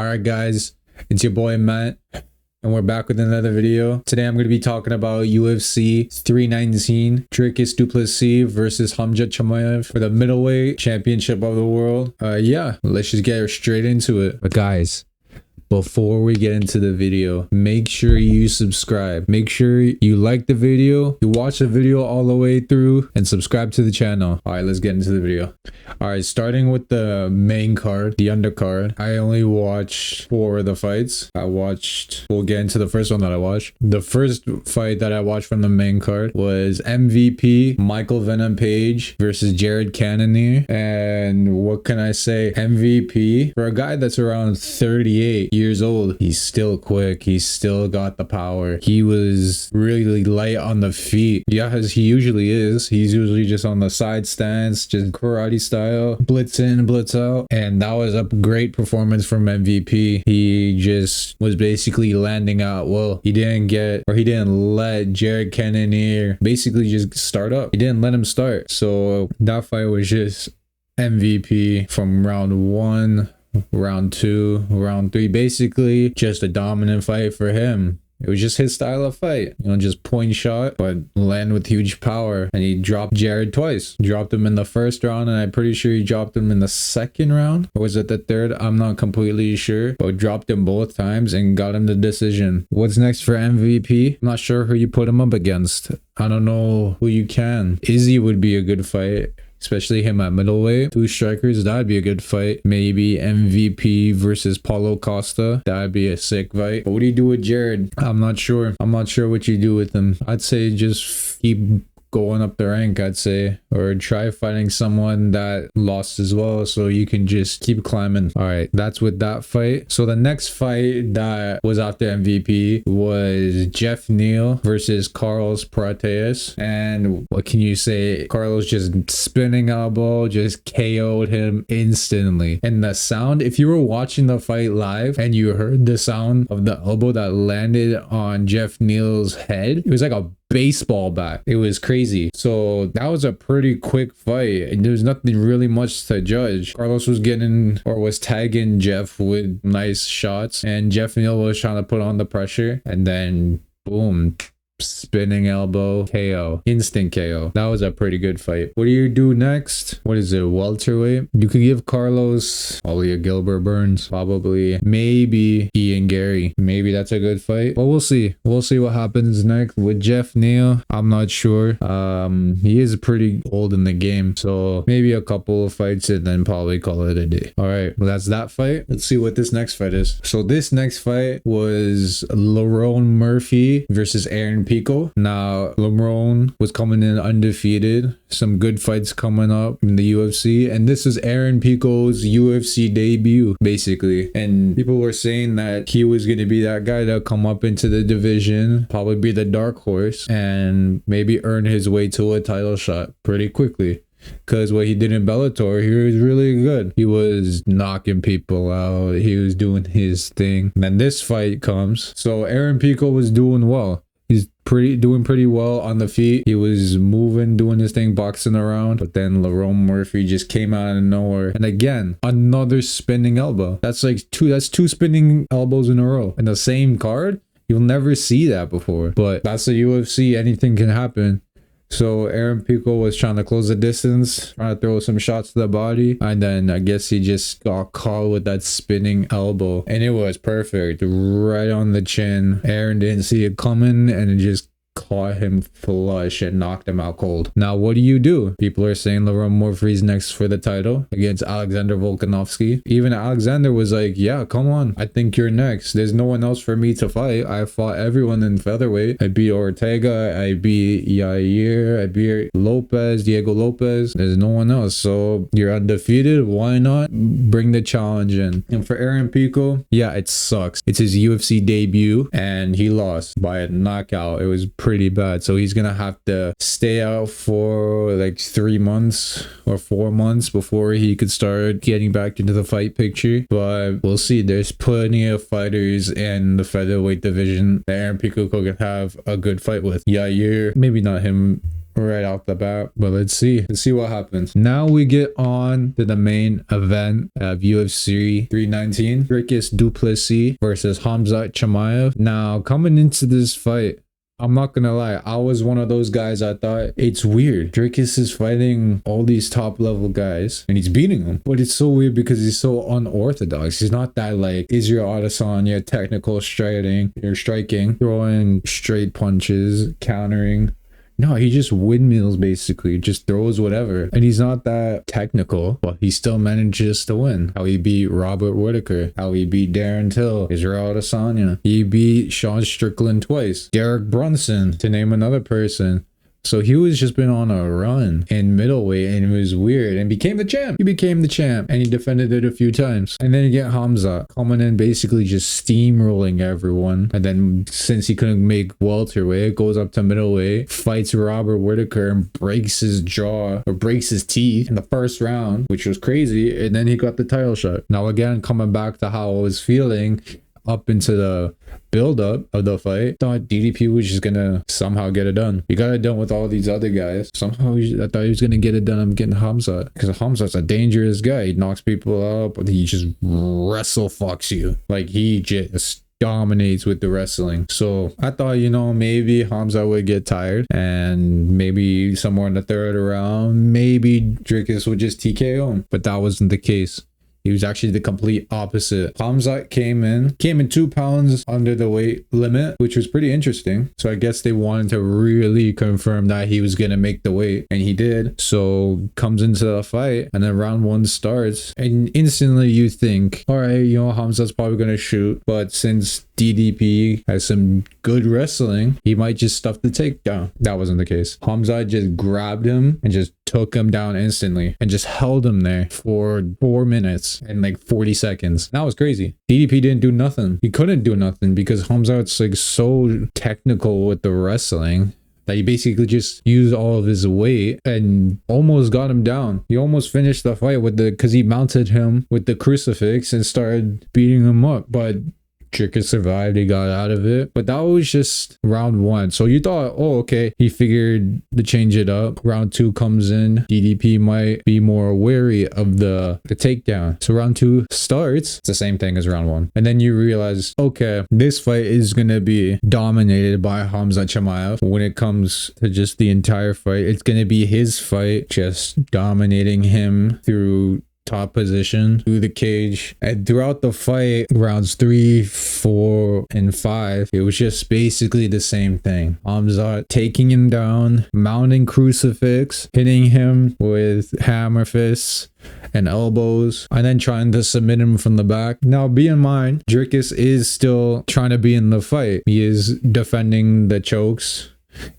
Alright guys, it's your boy Matt, and we're back with another video. Today I'm going to be talking about UFC 319, Dricus du Plessis versus Khamzat Chimaev for the middleweight championship of the world. Yeah, let's just get straight into it. But guys, before we get into the video, make sure you subscribe. Make sure you like the video, you watch the video all the way through, and subscribe to the channel. All right, let's get into the video. All right, starting with the main card, the undercard. I only watched 4 of the fights. We'll get into the first one that I watched. The first fight that I watched from the main card was MVP Michael Venom Page versus Jared Cannonier. And what can I say? MVP, for a guy that's around 38 years old, he's still quick. He's still got the power. He was really light on the feet. Yeah, as he usually is. He's usually just on the side stance, just karate style, blitz in, blitz out. And that was a great performance from MVP. He just was basically landing out well. He didn't let Jared Cannonier basically just start up. He didn't let him start. So that fight was just MVP from round 1, round 2, round 3, basically just a dominant fight for him. It was just his style of fight, you know, just point shot, but land with huge power. And he dropped Jared twice. Dropped him in the first round, and I'm pretty sure he dropped him in the second round. Or was it the third? I'm not completely sure, but dropped him both times and got him the decision. What's next for MVP? I'm not sure who you put him up against. I don't know who you can. Izzy would be a good fight, especially him at middleweight. 2 strikers, that'd be a good fight. Maybe MVP versus Paulo Costa, that'd be a sick fight. But what do you do with Jared? I'm not sure what you do with him. I'd say just keep going up the rank, I'd say, or try fighting someone that lost as well, so you can just keep climbing. All right, that's with that fight. So the next fight that was after MVP was Jeff Neal versus Carlos Prates. And what can you say? Carlos just spinning elbow, just KO'd him instantly. And the sound, if you were watching the fight live and you heard the sound of the elbow that landed on Jeff Neal's head, it was like a baseball bat. It was crazy. So that was a pretty quick fight, and there was nothing really much to judge. Carlos was tagging Jeff with nice shots, and Jeff Neal was trying to put on the pressure, and then boom, spinning elbow, KO, instant KO. That was a pretty good fight. What do you do next? What is it, welterweight? You could give Carlos Ollie Gilbert Burns, probably, maybe Ian Gary. Maybe that's a good fight, but we'll see what happens next with Jeff Neal. I'm not sure. He is pretty old in the game, so maybe a couple of fights and then probably call it a day. All right, well, that's that fight. Let's see what this next fight is. So this next fight was Lerone Murphy versus Aaron Pico. Now, Lerone was coming in undefeated. Some good fights coming up in the UFC. And this is Aaron Pico's UFC debut, basically. And people were saying that he was going to be that guy to come up into the division, probably be the dark horse, and maybe earn his way to a title shot pretty quickly. Because what he did in Bellator, he was really good. He was knocking people out. He was doing his thing. And then this fight comes. So Aaron Pico was doing well. He's doing pretty well on the feet. He was moving, doing his thing, boxing around. But then Lerone Murphy just came out of nowhere. And again, another spinning elbow. That's like two spinning elbows in a row in the same card. You'll never see that before. But that's the UFC. Anything can happen. So Aaron Pico was trying to close the distance, trying to throw some shots to the body, and then I guess he just got caught with that spinning elbow, and it was perfect, right on the chin. Aaron didn't see it coming, and it just caught him flush and knocked him out cold. Now, what do you do? People are saying Lerone Murphy's next for the title against Alexander Volkanovski. Even Alexander was like, yeah, come on, I think you're next. There's no one else for me to fight. I fought everyone in featherweight. I beat Ortega, I beat Yair, I beat Diego Lopez. There's no one else. So you're undefeated. Why not bring the challenge in? And for Aaron Pico, yeah, it sucks. It's his UFC debut, and he lost by a knockout. It was pretty bad. So he's gonna have to stay out for like 3 months or 4 months before he could start getting back into the fight picture. But we'll see. There's plenty of fighters in the featherweight division that Aaron Pico could have a good fight with. Yair, maybe not him right off the bat. But let's see what happens. Now we get on to the main event of UFC 319. Dricus du Plessis versus Khamzat Chimaev. Now, coming into this fight, I'm not gonna lie, I was one of those guys. I thought it's weird. Dricus is fighting all these top level guys and he's beating them. But it's so weird because he's so unorthodox. He's not that like Israel Adesanya, technical striking, throwing straight punches, countering. No, he just windmills basically, just throws whatever. And he's not that technical, but he still manages to win. How he beat Robert Whitaker, how he beat Darren Till, Israel Adesanya. He beat Sean Strickland twice, Derek Brunson, to name another person. So he was just been on a run in middleweight and it was weird and became the champ. He became the champ and he defended it a few times. And then you get Khamzat coming in basically just steamrolling everyone. And then since he couldn't make welterweight, goes up to middleweight, fights Robert Whitaker and breaks his jaw or breaks his teeth in the first round, which was crazy. And then he got the title shot. Now again, coming back to how I was feeling up into the build-up of the fight, thought DDP was just gonna somehow get it done. He got it done with all these other guys. Somehow I thought he was gonna get it done. I'm getting Khamzat because Khamzat's a dangerous guy. He knocks people out, but he just wrestle fucks you. Like he just dominates with the wrestling. So I thought, you know, maybe Khamzat would get tired and maybe somewhere in the third round, maybe Dricus would just TKO him. But that wasn't the case. He was actually the complete opposite. Khamzat came in 2 pounds under the weight limit, which was pretty interesting. So I guess they wanted to really confirm that he was going to make the weight, and he did. So comes into the fight, and then round 1 starts, and instantly you think, all right, you know, Khamzat's probably going to shoot, but since DDP has some good wrestling, he might just stuff the takedown. That wasn't the case. Khamzat just grabbed him and just took him down instantly and just held him there for 4 minutes and like 40 seconds. That was crazy. DDP didn't do nothing. He couldn't do nothing because Khamzat's like so technical with the wrestling that he basically just used all of his weight and almost got him down. He almost finished the fight with because he mounted him with the crucifix and started beating him up. But Dricus survived, he got out of it. But that was just round 1. So you thought, oh, okay, he figured to change it up. Round 2 comes in. DDP might be more wary of the takedown. So round 2 starts. It's the same thing as round 1. And then you realize, okay, this fight is going to be dominated by Khamzat Chimaev. When it comes to just the entire fight, it's going to be his fight, just dominating him through top position through the cage. And throughout the fight, rounds 3, 4, and 5, it was just basically the same thing. Khamzat taking him down, mounting crucifix, hitting him with hammer fists and elbows, and then trying to submit him from the back. Now, be in mind, Dricus is still trying to be in the fight. He is defending the chokes.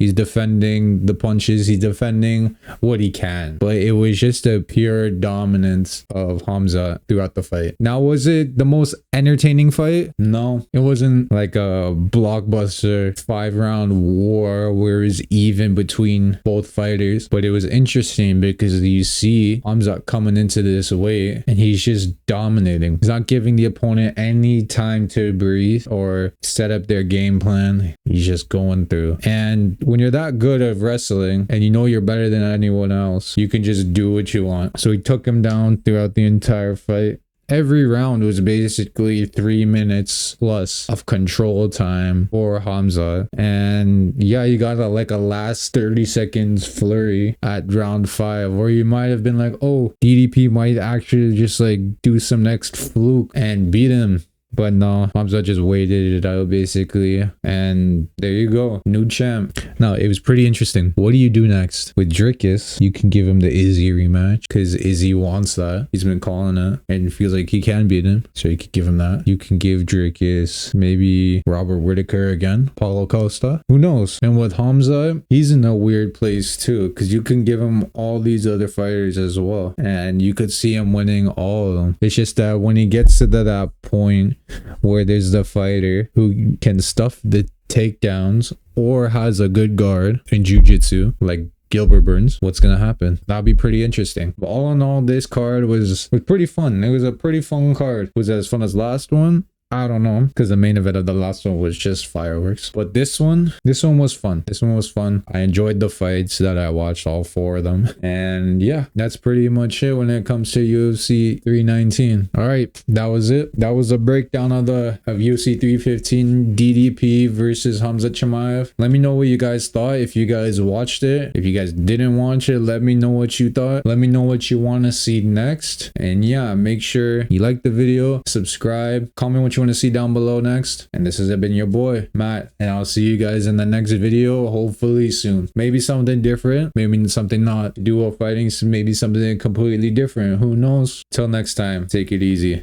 He's defending the punches. He's defending what he can. But it was just a pure dominance of Khamzat throughout the fight. Now, was it the most entertaining fight? No. It wasn't like a blockbuster 5-round war where it's even between both fighters. But it was interesting because you see Khamzat coming into this weight and he's just dominating. He's not giving the opponent any time to breathe or set up their game plan. He's just going through. And when you're that good at wrestling and you know you're better than anyone else, you can just do what you want. So he took him down throughout the entire fight. Every round was basically 3 minutes plus of control time for Khamzat. And yeah, you got a last 30 seconds flurry at round 5 where you might have been like, oh, DDP might actually just like do some next fluke and beat him. But no, Khamzat just waited it out basically. And there you go. New champ. Now, it was pretty interesting. What do you do next? With Dricus, you can give him the Izzy rematch because Izzy wants that. He's been calling it and feels like he can beat him. So you could give him that. You can give Dricus maybe Robert Whitaker again. Paulo Costa. Who knows? And with Khamzat, he's in a weird place too because you can give him all these other fighters as well. And you could see him winning all of them. It's just that when he gets to that point where there's the fighter who can stuff the takedowns or has a good guard in jiu-jitsu like Gilbert Burns, what's gonna happen? That'd be pretty interesting. But all in all, this card was pretty fun. It was a pretty fun card. Was it as fun as last one? I don't know, because the main event of the last one was just fireworks. But this one was fun. This one was fun. I enjoyed the fights that I watched, all 4 of them. And yeah, that's pretty much it when it comes to UFC 319. All right, that was it. That was a breakdown of UFC 315 DDP versus Khamzat Chimaev. Let me know what you guys thought. If you guys watched it, if you guys didn't watch it, let me know what you thought. Let me know what you want to see next. And yeah, make sure you like the video, subscribe, comment what you want to see down below next. And this has been your boy Matt, and I'll see you guys in the next video, hopefully soon. Maybe something different, maybe something not duo fighting, maybe something completely different, who knows. Till next time, take it easy.